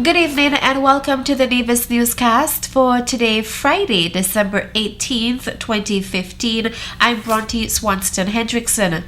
Good evening and welcome to the Davis Newscast for today, Friday, December 18th, 2015. I'm Bronte Swanston Hendrickson.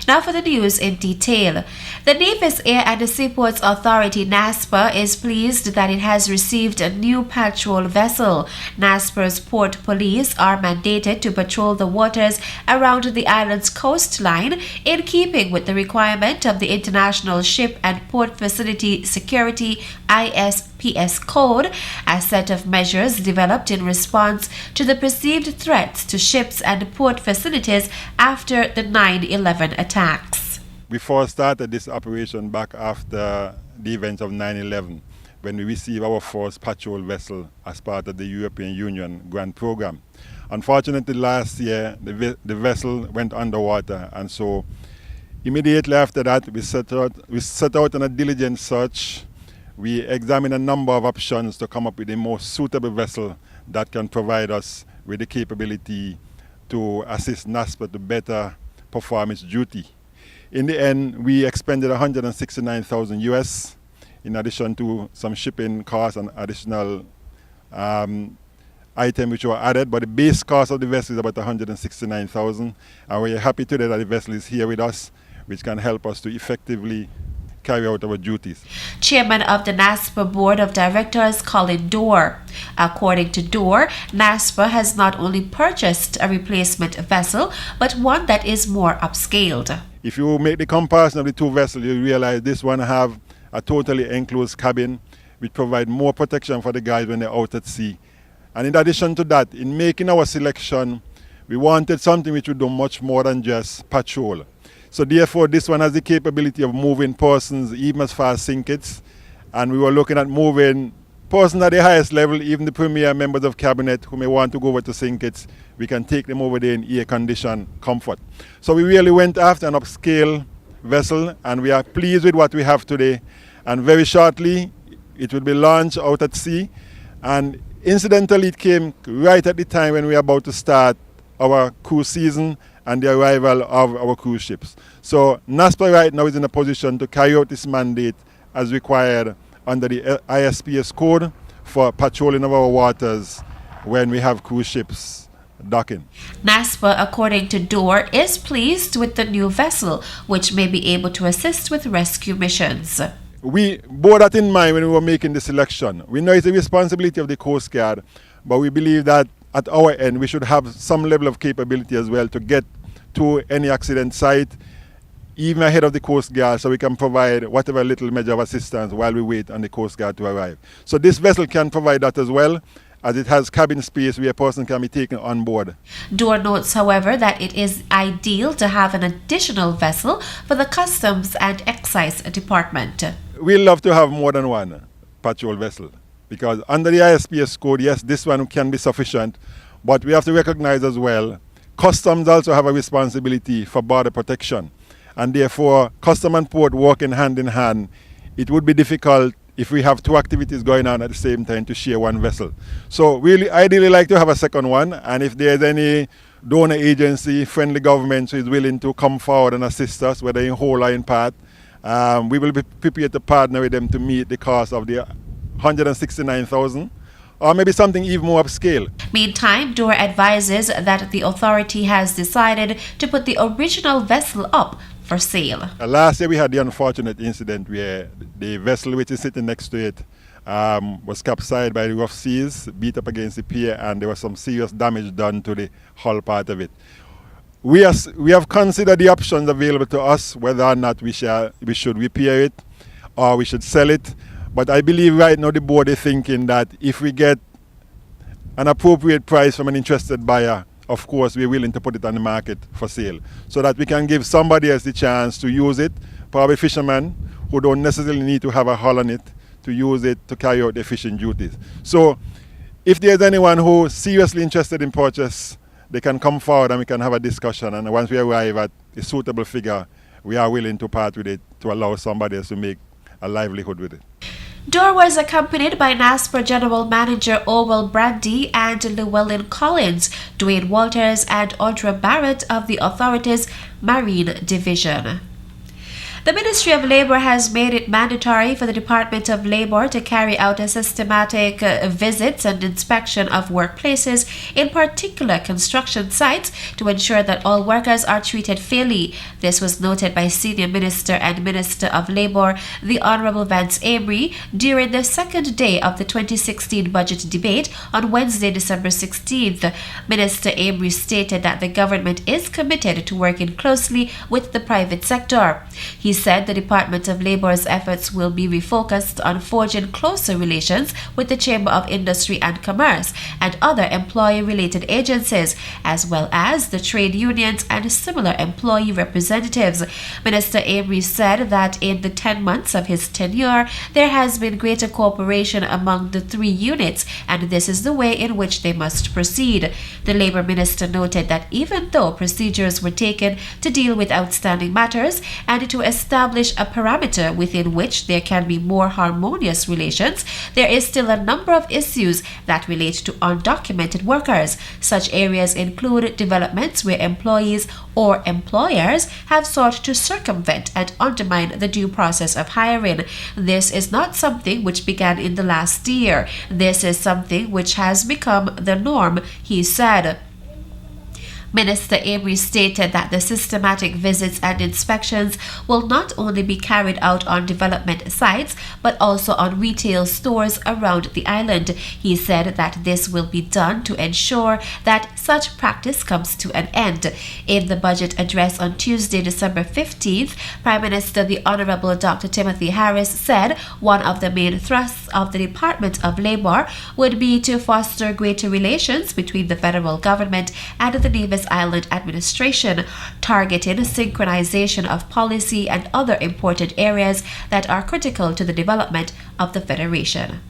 Now for the news in detail. The Nevis Air and Seaports Authority NASPA is pleased that it has received a new patrol vessel. NASPA's port police are mandated to patrol the waters around the island's coastline in keeping with the requirement of the International Ship and Port Facility Security ISPS Code, a set of measures developed in response to the perceived threats to ships and port facilities after the 9/11 attacks. We first started this operation back after the events of 9/11, when we received our first patrol vessel as part of the European Union grant program. Unfortunately, last year the vessel went underwater, and so immediately after that we set out on a diligent search. We examined a number of options to come up with the most suitable vessel that can provide us with the capability to assist NASPA to better perform its duty. In the end, we expended $169,000 US, in addition to some shipping costs and additional items which were added. But the base cost of the vessel is about $169,000, and we're happy today that the vessel is here with us, which can help us to effectively carry out our duties. Chairman of the NASPA Board of Directors, Colin Dorr. According to Dorr, NASPA has not only purchased a replacement vessel, but one that is more upscaled. If you make the comparison of the two vessels, you realize this one have a totally enclosed cabin, which provide more protection for the guys when they're out at sea. And in addition to that, in making our selection, we wanted something which would do much more than just patrol. So therefore, this one has the capability of moving persons even as far as Sinkits. And we were looking at moving persons at the highest level, even the premier members of cabinet who may want to go over to Sinkits. We can take them over there in air condition comfort. So we really went after an upscale vessel, and we are pleased with what we have today. And very shortly, it will be launched out at sea. And incidentally, it came right at the time when we are about to start our cruise season and the arrival of our cruise ships. So NASPA right now is in a position to carry out this mandate as required under the ISPS code for patrolling of our waters when we have cruise ships docking. NASPA, according to Dorr, is pleased with the new vessel, which may be able to assist with rescue missions. We bore that in mind when we were making the selection. We know it's the responsibility of the Coast Guard, but we believe that at our end we should have some level of capability as well to get to any accident site, even ahead of the Coast Guard, so we can provide whatever little measure of assistance while we wait on the Coast Guard to arrive. So this vessel can provide that as well, as it has cabin space where a person can be taken on board. Dorr notes, however, that it is ideal to have an additional vessel for the Customs and Excise Department. We love to have more than one patrol vessel, because under the ISPS code, yes, this one can be sufficient, but we have to recognize as well, Customs also have a responsibility for border protection, and therefore Customs and Port working hand in hand. It would be difficult if we have two activities going on at the same time to share one vessel. So we ideally like to have a second one, and if there's any donor agency, friendly government who is willing to come forward and assist us, whether in whole or in part, we will be prepared to partner with them to meet the cost of the $169,000. Or maybe something even more upscale. Meantime, Dorr advises that the authority has decided to put the original vessel up for sale. Last year we had the unfortunate incident where the vessel which is sitting next to it was capsized by the rough seas, beat up against the pier, and there was some serious damage done to the hull part of it. We have considered the options available to us, whether or not we should repair it or we should sell it. But I believe right now the board is thinking that if we get an appropriate price from an interested buyer, of course we're willing to put it on the market for sale, so that we can give somebody else the chance to use it, probably fishermen who don't necessarily need to have a hull on it, to use it to carry out their fishing duties. So if there's anyone who is seriously interested in purchase, they can come forward and we can have a discussion, and once we arrive at a suitable figure, we are willing to part with it to allow somebody else to make a livelihood with it. Dorr was accompanied by NASPA General Manager Orwell Brandy and Llewellyn Collins, Dwayne Walters and Audra Barrett of the authority's Marine Division. The Ministry of Labor has made it mandatory for the Department of Labor to carry out a systematic visits and inspection of workplaces, in particular construction sites, to ensure that all workers are treated fairly. This was noted by Senior Minister and Minister of Labor, the Honorable Vance Amory, during the second day of the 2016 budget debate on Wednesday, December 16th. Minister Amory stated that the government is committed to working closely with the private sector. He said the Department of Labor's efforts will be refocused on forging closer relations with the Chamber of Industry and Commerce and other employee-related agencies, as well as the trade unions and similar employee representatives. Minister Amory said that in the 10 months of his tenure, there has been greater cooperation among the three units, and this is the way in which they must proceed. The Labor Minister noted that even though procedures were taken to deal with outstanding matters and to establish a parameter within which there can be more harmonious relations, there is still a number of issues that relate to undocumented workers. Such areas include developments where employees or employers have sought to circumvent and undermine the due process of hiring. This is not something which began in the last year. This is something which has become the norm, he said. Minister Amory stated that the systematic visits and inspections will not only be carried out on development sites, but also on retail stores around the island. He said that this will be done to ensure that such practice comes to an end. In the budget address on Tuesday, December 15th, Prime Minister the Honorable Dr. Timothy Harris said one of the main thrusts of the Department of Labor would be to foster greater relations between the federal government and the Nevis Island administration, targeting synchronization of policy and other important areas that are critical to the development of the Federation.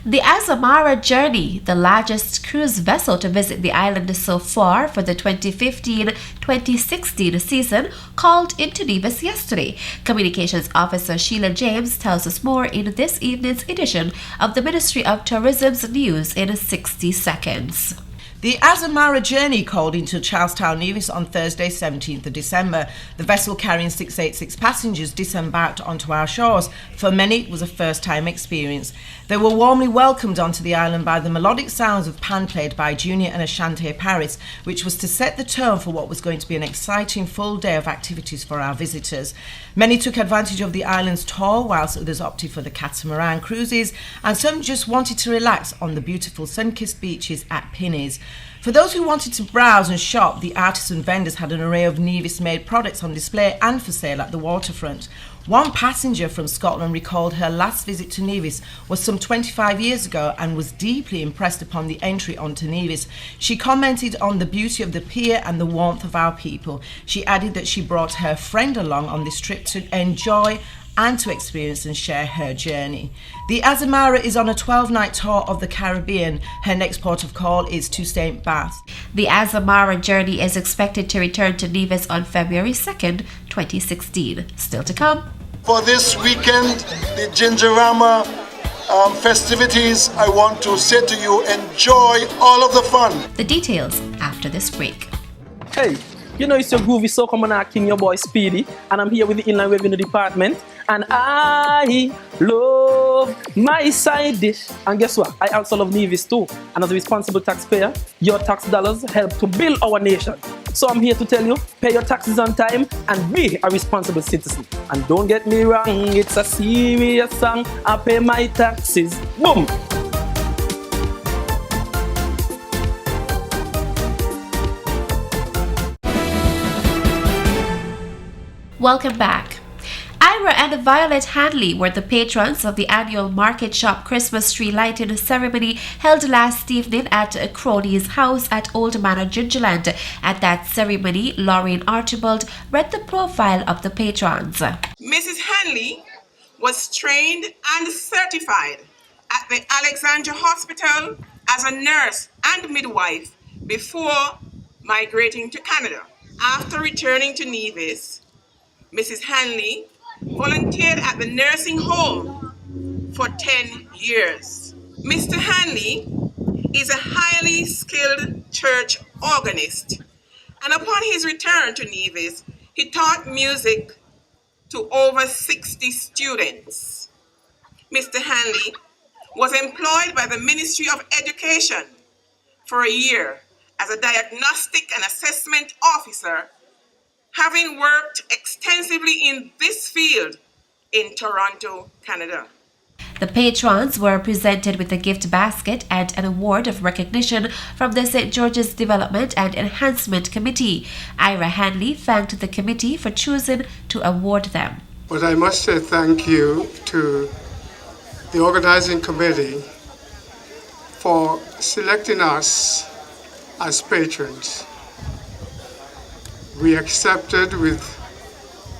The Azamara Journey, the largest cruise vessel to visit the island so far for the 2015-2016 season, called into Nevis yesterday. Communications Officer Sheila James tells us more in this evening's edition of the Ministry of Tourism's News in 60 seconds. The Azamara Journey called into Charlestown, Nevis on Thursday, 17th of December. The vessel carrying 686 passengers disembarked onto our shores. For many, it was a first-time experience. They were warmly welcomed onto the island by the melodic sounds of pan played by Junior and Ashante Paris, which was to set the tone for what was going to be an exciting full day of activities for our visitors. Many took advantage of the island's tour, whilst others opted for the catamaran cruises, and some just wanted to relax on the beautiful sun-kissed beaches at Pinneys. For those who wanted to browse and shop, the artisan vendors had an array of Nevis-made products on display and for sale at the waterfront. One passenger from Scotland recalled her last visit to Nevis was some 25 years ago and was deeply impressed upon the entry onto Nevis. She commented on the beauty of the pier and the warmth of our people. She added that she brought her friend along on this trip to enjoy and to experience and share her journey. The Azamara is on a 12-night tour of the Caribbean. Her next port of call is to St. Bath. The Azamara Journey is expected to return to Nevis on February 2nd, 2016. Still to come. For this weekend, the Gingerama festivities, I want to say to you, enjoy all of the fun. The details after this break. Hey, you know it's your groovy soca monarch king, your boy Speedy, and I'm here with the Inland Revenue Department, and I love my side dish. And guess what? I also love Nevis too. And as a responsible taxpayer, your tax dollars help to build our nation. So I'm here to tell you, pay your taxes on time and be a responsible citizen. And don't get me wrong, it's a serious song. I pay my taxes. Boom! Welcome back. Ira and Violet Hanley were the patrons of the annual Market Shop Christmas tree lighting ceremony held last evening at Crowley's house at Old Manor, Gingerland. At that ceremony, Lauren Archibald read the profile of the patrons. Mrs. Hanley was trained and certified at the Alexandra Hospital as a nurse and midwife before migrating to Canada. After returning to Nevis, Mrs. Hanley volunteered at the nursing home for 10 years. Mr. Hanley is a highly skilled church organist, and upon his return to Nevis, He taught music to over 60 students. Mr. Hanley was employed by the Ministry of Education for a year as a diagnostic and assessment officer, having worked extensively in this field in Toronto, Canada. The patrons were presented with a gift basket and an award of recognition from the St. George's Development and Enhancement Committee. Ira Hanley thanked the committee for choosing to award them. But I must say thank you to the organizing committee for selecting us as patrons. We accepted with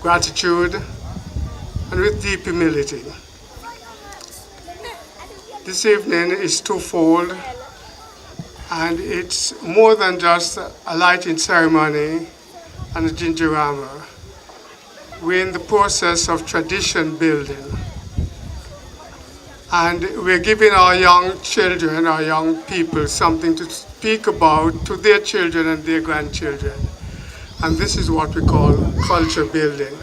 gratitude and with deep humility. This evening is twofold, and it's more than just a lighting ceremony and a gingerama. We're in the process of tradition building, and we're giving our young children, our young people, something to speak about to their children and their grandchildren. And this is what we call culture building.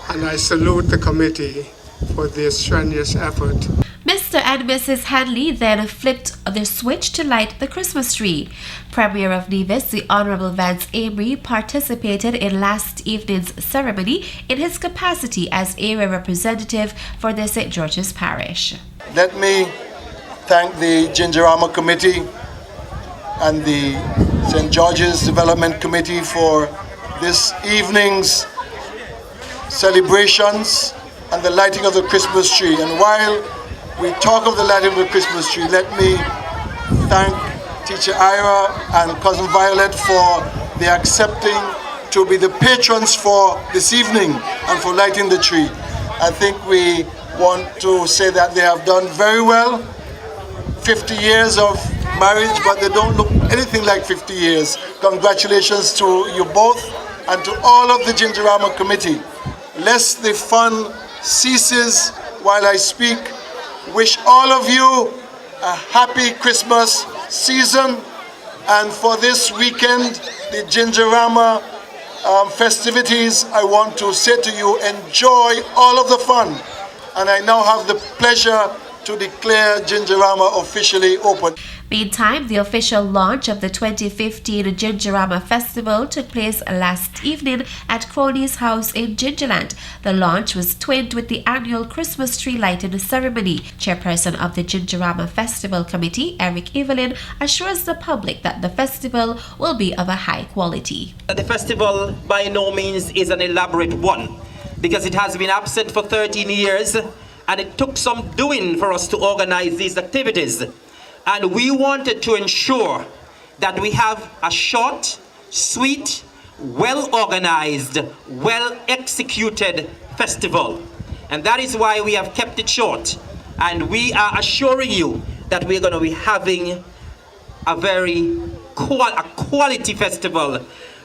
And I salute the committee for their strenuous effort. Mr. and Mrs. Hanley then flipped the switch to light the Christmas tree. Premier of Nevis, the Honorable Vance Amory, participated in last evening's ceremony in his capacity as area representative for the St. George's Parish. Let me thank the Gingerama Committee and the St. George's Development Committee for this evening's celebrations and the lighting of the Christmas tree. And while we talk of the lighting of the Christmas tree, let me thank Teacher Ira and Cousin Violet for their accepting to be the patrons for this evening and for lighting the tree. I think we want to say that they have done very well. 50 years of marriage, but they don't look anything like 50 years. Congratulations to you both and to all of the Gingerama Committee. Lest the fun ceases while I speak, wish all of you a happy Christmas season, and for this weekend, the Gingerama festivities, I want to say to you, enjoy all of the fun. And I now have the pleasure to declare Gingerama officially open. Meantime, the official launch of the 2015 Gingerama Festival took place last evening at Crowley's house in Gingerland. The launch was twinned with the annual Christmas tree lighting ceremony. Chairperson of the Gingerama Festival Committee, Eric Evelyn, assures the public that the festival will be of a high quality. The festival by no means is an elaborate one, because it has been absent for 13 years and it took some doing for us to organize these activities. And we wanted to ensure that we have a short, sweet, well-organized, well-executed festival. And that is why we have kept it short. And we are assuring you that we're going to be having a very quality festival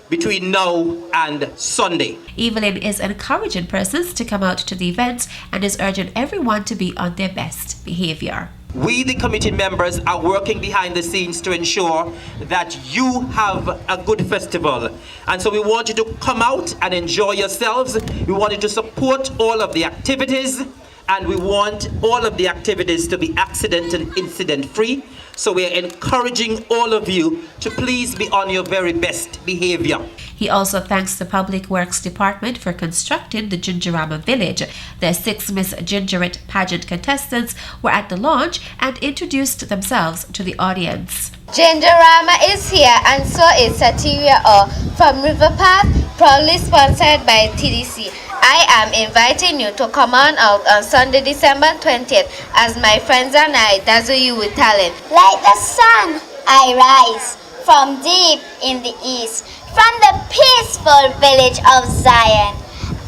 between now and Sunday. Evelyn is encouraging persons to come out to the event and is urging everyone to be on their best behavior. We, the committee members, are working behind the scenes to ensure that you have a good festival. And so we want you to come out and enjoy yourselves. We want you to support all of the activities, and we want all of the activities to be accident and incident free. So we're encouraging all of you to please be on your very best behavior. He also thanks the Public Works Department for constructing the Gingerama Village. The 6 Miss Gingeret pageant contestants were at the launch and introduced themselves to the audience. Gingerama is here, and so is Satiria O from River Path, proudly sponsored by TDC. I am inviting you to come on out on Sunday, December 20th, as my friends and I dazzle you with talent. Like the sun, I rise from deep in the east, from the peaceful village of Zion.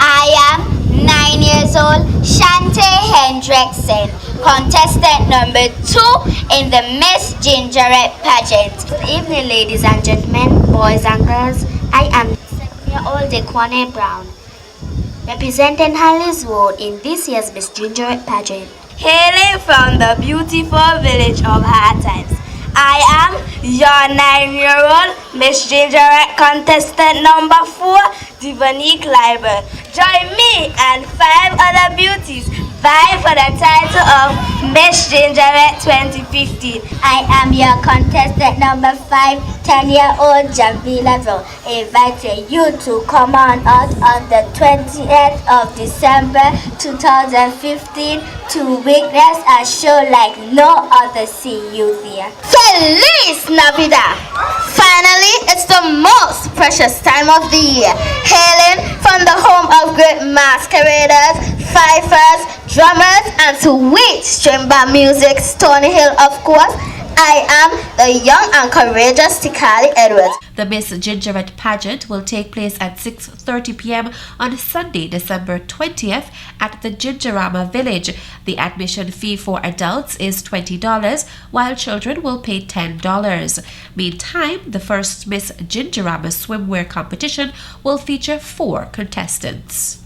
I am 9 years old, Shante Hendrickson, contestant number 2 in the Miss Gingeret pageant. Good evening, ladies and gentlemen, boys and girls. I am 7-year-old Dequane Brown, representing Hanley's Ward in this year's Miss Gingeret pageant. Hailing from the beautiful village of Hard Times, I am your 9-year-old Miss Gingerette contestant number 4, Divanique Liber. Join me and 5 other beauties vie for the title of Miss Gingerette 2015. I am your contestant number 5, 10-year-old Jamila Brown, inviting you to come on out on the 20th of December 2015 to witness a show like no other. See you there. Feliz Navidad! Finally, it's the most precious time of the year. Hailing from the home of great masqueraders, fifers, drummers, and sweet string band music, Stony Hill, of course, I am the young and courageous Tikali Edwards. The Miss Gingerette pageant will take place at 6:30 p.m. on Sunday, December 20th at the Gingerama Village. The admission fee for adults is $20, while children will pay $10. Meantime, the first Miss Gingerama swimwear competition will feature 4 contestants.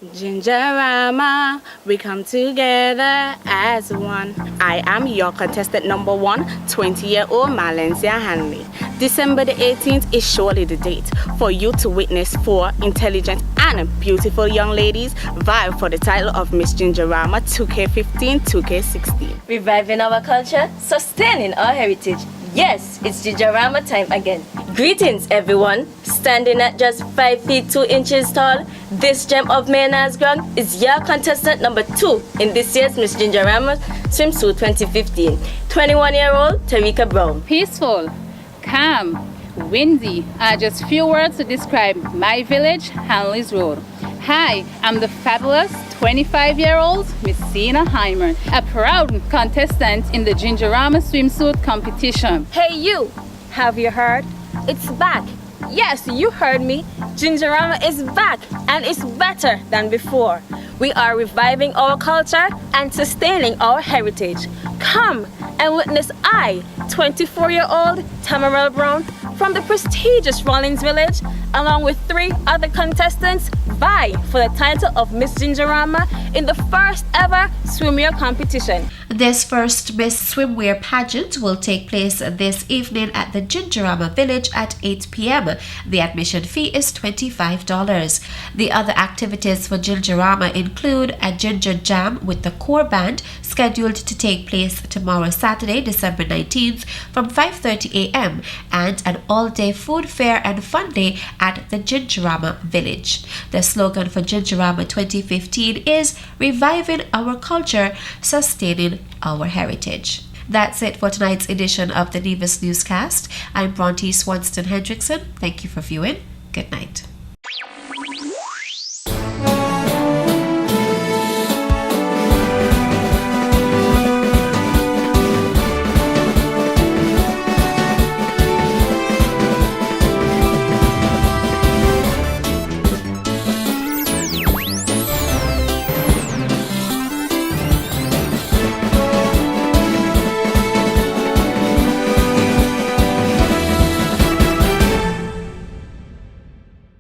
Gingerama, we come together as one. I am your contestant number 1, 20-year-old Malencia Hanley. December the 18th is surely the date for you to witness 4 intelligent and beautiful young ladies vie for the title of Miss Gingerama 2K15, 2K16. Reviving our culture, sustaining our heritage. Yes, it's Gingerama time again. Greetings, everyone. Standing at just 5 feet 2 inches tall, this gem of Maynard's ground is your contestant number 2 in this year's Miss Gingerama Swimsuit 2015. 21-year-old Tarika Brown. Peaceful, calm, windy are just few words to describe my village, Hanley's Road. Hi, I'm the fabulous 25-year-old Miss Sina Heimer, a proud contestant in the Gingerama swimsuit competition. Hey you, have you heard? It's back. Yes, you heard me. Gingerama is back and it's better than before. We are reviving our culture and sustaining our heritage. Come and witness I, 24-year-old Tamarel Brown from the prestigious Rollins Village, along with 3 other contestants, vie for the title of Miss Gingerama in the first ever swimwear competition. This first Miss Swimwear pageant will take place this evening at the Gingerama Village at 8 p.m. The admission fee is $25. The other activities for Gingerama include a Ginger Jam with the core band scheduled to take place tomorrow, Saturday, December 19th from 5:30 a.m. and an all-day food fair and fun day at the Gingerama Village. The slogan for Gingerama 2015 is reviving our culture, sustaining our heritage. That's it for tonight's edition of the Nevis Newscast. I'm Bronte Swanston Hendrickson. Thank you for viewing. Good night.